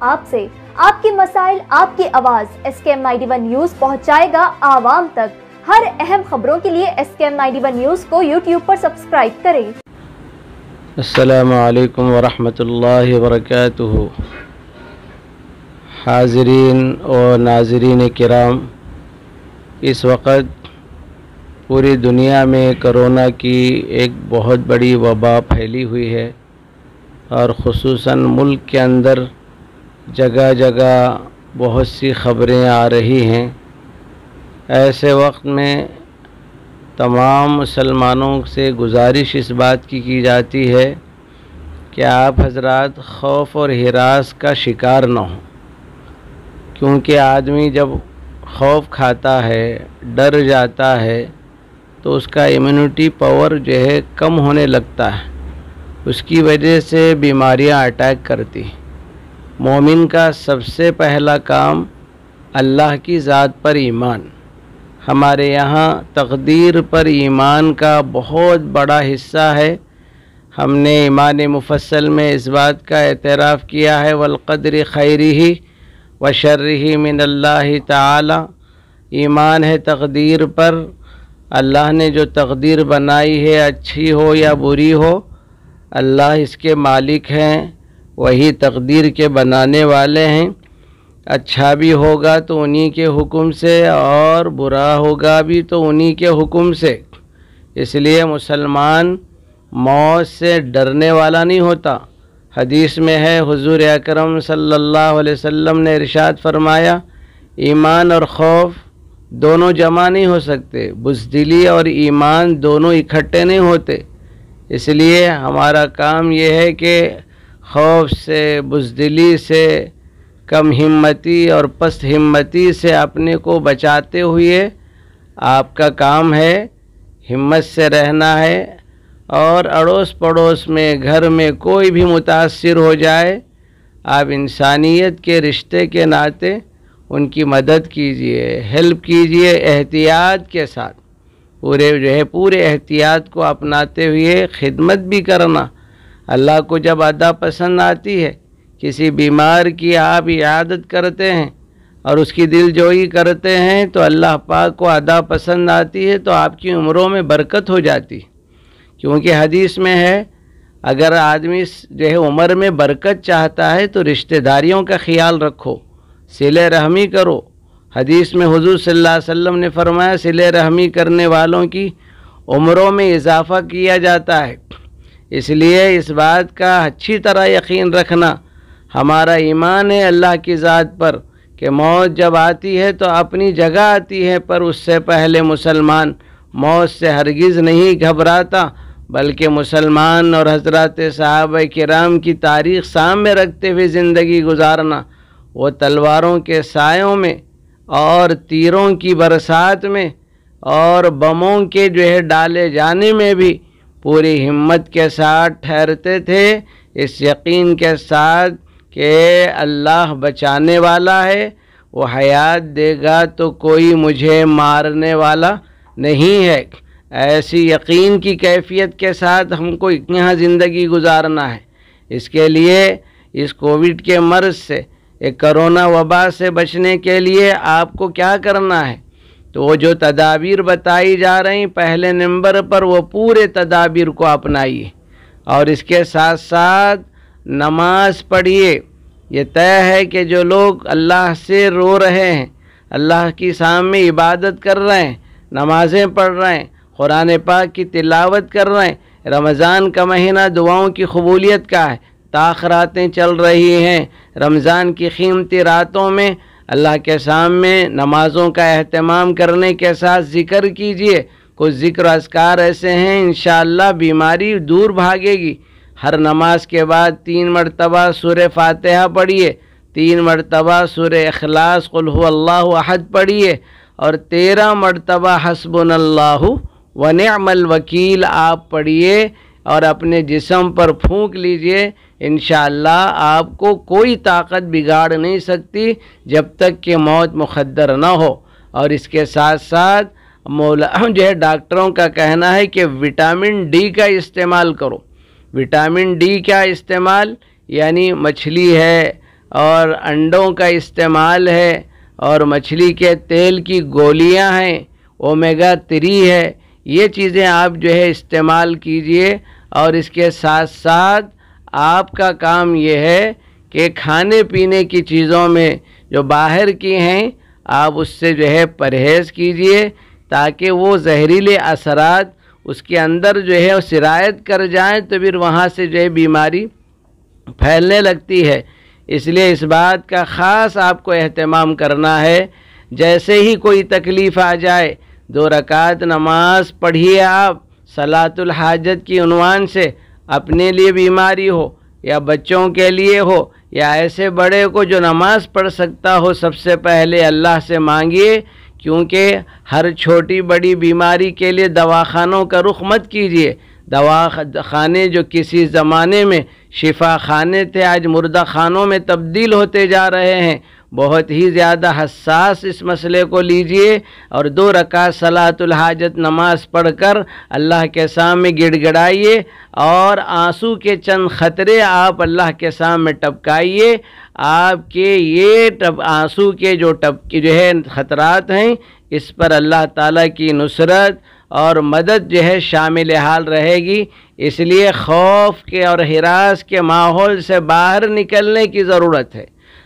आपसे आपके मसाइल, आपकी आवाज़ SKM 91 न्यूज़ पहुंचाएगा आवाम तक। हर अहम खबरों के लिए SKM 91 न्यूज़ को YouTube पर सब्सक्राइब करें। अस्सलामु अलैकुम वरहमतुल्लाहि वबरकातुहू। हाज़रीन और नाज़रीन किराम, इस वक़्त पूरी दुनिया में कोरोना की एक बहुत बड़ी वबा फैली हुई है और ख़ुसूसन मुल्क के अंदर जगह जगह बहुत सी ख़बरें आ रही हैं। ऐसे वक्त में तमाम मुसलमानों से गुजारिश इस बात की जाती है कि आप हज़रात खौफ और हिरास का शिकार न हों, क्योंकि आदमी जब खौफ खाता है, डर जाता है, तो उसका इम्यूनिटी पावर जो है कम होने लगता है। उसकी वजह से बीमारियां अटैक करती। मोमिन का सबसे पहला काम अल्लाह की ज़ात पर ईमान। हमारे यहाँ तक़दीर पर ईमान का बहुत बड़ा हिस्सा है। हमने ईमान मुफस्सल में इस बात का एतराफ़ किया है, वल-क़द्रि खैरिही व शर्रिही मिनल्लाहि ताला। ईमान है तक़दीर पर। अल्लाह ने जो तक़दीर बनाई है, अच्छी हो या बुरी हो, अल्लाह इसके मालिक हैं, वही तक़दीर के बनाने वाले हैं। अच्छा भी होगा तो उन्हीं के हुक्म से और बुरा होगा भी तो उन्हीं के हुक्म से। इसलिए मुसलमान मौत से डरने वाला नहीं होता। हदीस में है, हुज़ूर अकरम सल्लल्लाहु अलैहि वसल्लम ने इरशाद फरमाया, ईमान और खौफ दोनों जमा नहीं हो सकते, बुज़दिली और ईमान दोनों इकट्ठे नहीं होते। इसलिए हमारा काम ये है कि खौफ से, बुज़दिली से, कम हिम्मती और पस्त हिम्मती से अपने को बचाते हुए आपका काम है हिम्मत से रहना है। और अड़ोस पड़ोस में, घर में कोई भी मुतासिर हो जाए, आप इंसानियत के रिश्ते के नाते उनकी मदद कीजिए, हेल्प कीजिए एहतियात के साथ। पूरे एहतियात को अपनाते हुए खिदमत भी करना। अल्लाह को जब अदा पसंद आती है, किसी बीमार की आप इयादत करते हैं और उसकी दिलजोई करते हैं, तो अल्लाह पाक को अदा पसंद आती है, तो आपकी उम्रों में बरकत हो जाती। क्योंकि हदीस में है, अगर आदमी जो है उम्र में बरकत चाहता है तो रिश्तेदारियों का ख्याल रखो, सिले रहमी करो। हदीस में हुज़ूर सल्लल्लाहु अलैहि वसल्लम ने फरमाया, सिले रहमी करने वालों की उम्रों में इजाफ़ा किया जाता है। इसलिए इस बात का अच्छी तरह यकीन रखना, हमारा ईमान है अल्लाह की ज़ात पर कि मौत जब आती है तो अपनी जगह आती है, पर उससे पहले मुसलमान मौत से हरगिज़ नहीं घबराता, बल्कि मुसलमान और हज़रात सहाबा किराम की तारीख़ सामने रखते हुए ज़िंदगी गुजारना। वो तलवारों के सायों में और तीरों की बरसात में और बमों के जो है डाले जाने में भी पूरी हिम्मत के साथ ठहरते थे, इस यकीन के साथ कि अल्लाह बचाने वाला है, वो हयात देगा तो कोई मुझे मारने वाला नहीं है। ऐसी यकीन की कैफियत के साथ हमको यहाँ ज़िंदगी गुजारना है। इसके लिए इस कोविड के मर्ज़ से, एक कोरोना वबा से बचने के लिए आपको क्या करना है, तो वो जो तदाबीर बताई जा रही पहले नंबर पर, वो पूरे तदाबीर को अपनाइए और इसके साथ साथ नमाज पढ़िए। ये तय है कि जो लोग अल्लाह से रो रहे हैं, अल्लाह की सामने इबादत कर रहे हैं, नमाज़ें पढ़ रहे हैं, कुरान पाक की तिलावत कर रहे हैं, रमज़ान का महीना दुआओं की कबूलियत का है, ताख़रातें चल रही हैं, रमज़ान की कीमती रातों में अल्लाह के सामने नमाज़ों का एहतमाम करने के साथ ज़िक्र कीजिए। कुछ ज़िक्र अज़कार ऐसे हैं, इंशाअल्लाह बीमारी दूर भागेगी। हर नमाज के बाद 3 मरतबा सूरह फ़ातिहा पढ़िए, 3 मरतबा सूरह इखलास कुल हुवल्लाहु अहद पढ़िए और 13 मरतबा हस्बुनल्लाहु व निअमल वकील आप पढ़िए और अपने जिस्म पर फूंक लीजिए। इंशाअल्लाह आपको कोई ताकत बिगाड़ नहीं सकती जब तक कि मौत मुक़द्दर न हो। और इसके साथ साथ मौला जो है डॉक्टरों का कहना है कि विटामिन डी का इस्तेमाल करो। विटामिन डी का इस्तेमाल यानी मछली है, اور انڈوں کا استعمال ہے اور مچھلی کے تیل کی گولیاں ہیں، اومیگا 3 ہے، یہ چیزیں آپ جو ہے استعمال کیجئے۔ اور اس کے ساتھ ساتھ آپ کا کام یہ ہے کہ کھانے پینے کی چیزوں میں جو باہر کی ہیں آپ اس سے جو ہے پرہیز کیجئے، تاکہ وہ زہریلے اثرات اس کے اندر جو ہے سرایت کر جائیں تو پھر وہاں سے جو ہے بیماری پھیلنے لگتی ہے۔ اس لیے اس بات کا خاص آپ کو اہتمام کرنا ہے، جیسے ہی کوئی تکلیف آ جائے 2 رکعت نماز پڑھیے آپ صلاۃ الحاجت کی عنوان سے، اپنے لیے بیماری ہو یا بچوں کے لیے ہو یا ایسے بڑے کو جو نماز پڑھ سکتا ہو، سب سے پہلے اللہ سے مانگیے، کیونکہ ہر چھوٹی بڑی بیماری کے لیے دواخانوں کا رخ مت کیجیے۔ دواخانے جو کسی زمانے میں شفا خانے تھے آج مردہ خانوں میں تبدیل ہوتے جا رہے ہیں۔ بہت ہی زیادہ حساس اس مسئلے کو لیجئے اور 2 رکعت صلاۃ الحاجت نماز پڑھ کر اللہ کے سامنے گڑ گڑائیے اور آنسو کے چند خطرے آپ اللہ کے سامنے ٹپکائیے۔ آپ کے یہ آنسو کے جو خطرات ہیں، اس پر اللہ تعالیٰ کی نصرت اور مدد جو ہے شامل حال رہے گی۔ اس لیے خوف کے اور ہراس کے ماحول سے باہر نکلنے کی ضرورت ہے۔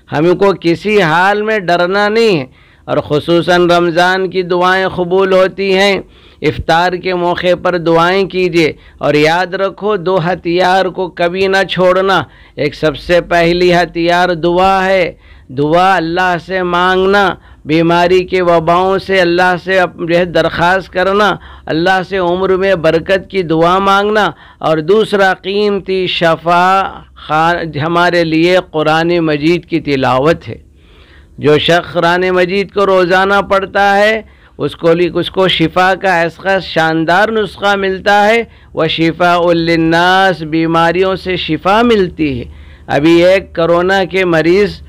ہم کو کسی حال میں ڈرنا نہیں ہے، اور خصوصاً رمضان کی دعائیں قبول ہوتی ہیں۔ افطار کے موقع پر دعائیں کیجیے اور یاد رکھو 2 ہتھیار کو کبھی نہ چھوڑنا۔ ایک سب سے پہلی ہتھیار دعا ہے، دعا اللہ سے مانگنا، بیماری کے وباؤں سے اللہ سے درخواست کرنا، اللہ سے عمر میں برکت کی دعا مانگنا، اور دوسرا قیمتی شفا ہمارے لیے قرآن مجید کی تلاوت ہے۔ جو شخص قرآن مجید کو روزانہ پڑھتا ہے اس کو شفا کا ایسا شاندار نسخہ ملتا ہے، وَشِفَاءٌ لِلنَّاسِ، بیماریوں سے شفا ملتی ہے۔ ابھی ایک کرونا کے مریض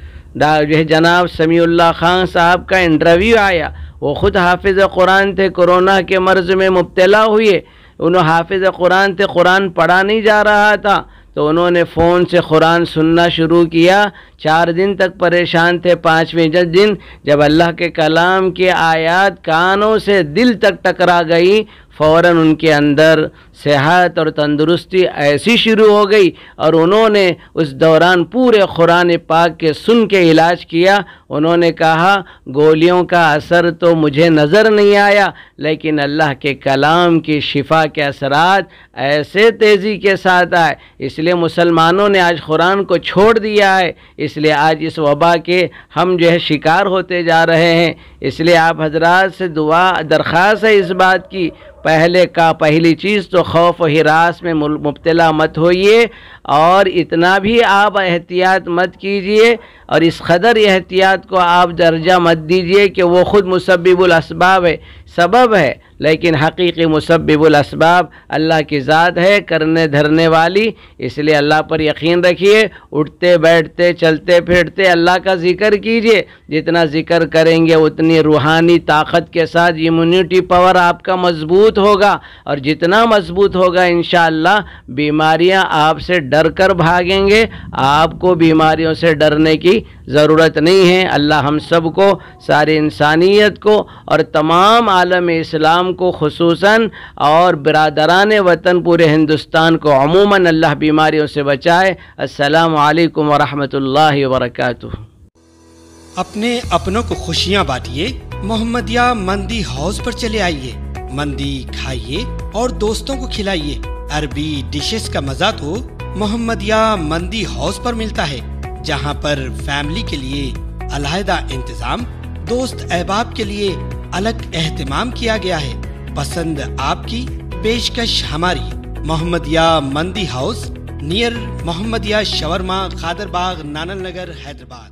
جناب سمیع اللہ خان صاحب کا انٹرویو آیا، وہ خود حافظ قرآن تھے، کرونا کے مرض میں مبتلا ہوئے، انہوں حافظ قرآن تھے، قرآن پڑھا نہیں جا رہا تھا، تو انہوں نے فون سے قرآن سننا شروع کیا۔ 4 دن تک پریشان تھے، 5ویں دن جب اللہ کے کلام کی آیات کانوں سے دل تک ٹکرا گئی، فوراً ان کے اندر صحت اور تندرستی ایسی شروع ہو گئی، اور انہوں نے اس دوران پورے قرآن پاک کے سن کے علاج کیا۔ انہوں نے کہا گولیوں کا اثر تو مجھے نظر نہیں آیا، لیکن اللہ کے کلام کی شفا کے اثرات ایسے تیزی کے ساتھ آئے۔ اس لیے مسلمانوں نے آج قرآن کو چھوڑ دیا ہے، اس لیے آج اس وبا کے ہم شکار ہوتے جا رہے ہیں۔ اس لیے آپ حضرات سے درخواست ہے اس بات کی، پہلی چیز تو خوف و ہراس میں مبتلا مت ہوئیے، اور اتنا بھی آپ احتیاط مت کیجئے، اور اس قدر احتیاط کو آپ درجہ مت دیجئے کہ وہ خود مسبب الاسباب ہے، سبب ہے، لیکن حقیقی مسبب الاسباب اللہ کی ذات ہے کرنے دھرنے والی۔ اس لیے اللہ پر یقین رکھیے، اٹھتے بیٹھتے چلتے پھرتے اللہ کا ذکر کیجئے، جتنا ذکر کریں گے اتنی روحانی طاقت کے ساتھ امیونٹی پاور آپ کا مضبوط ہوگا، اور جتنا مضبوط ہوگا انشاءاللہ بیماریاں آپ سے ڈر کر بھاگیں گے۔ آپ کو بیماریوں سے ڈرنے کی ضرورت نہیں ہے۔ اللہ ہم سب کو، ساری انسانیت کو اور تمام عالم اسلام کو خصوصاً اور برادران وطن پورے ہندوستان کو عموماً اللہ بیماریوں سے بچائے۔ السلام علیکم ورحمۃ اللہ وبرکاتہ۔ اپنے اپنوں کو خوشیاں بانٹیے، محمدیہ مندی ہاؤس پر چلے آئیے، مندی کھائیے اور دوستوں کو کھلائیے۔ عربی ڈشز کا مزہ تو محمدیہ مندی ہاؤس پر ملتا ہے، جہاں پر فیملی کے لیے علیحدہ انتظام، دوست احباب کے لیے الگ اہتمام کیا گیا ہے۔ پسند آپ کی، پیشکش ہماری۔ محمدیہ مندی ہاؤس، نیئر محمدیہ شاورما، قادر باغ، نانل نگر، حیدرآباد۔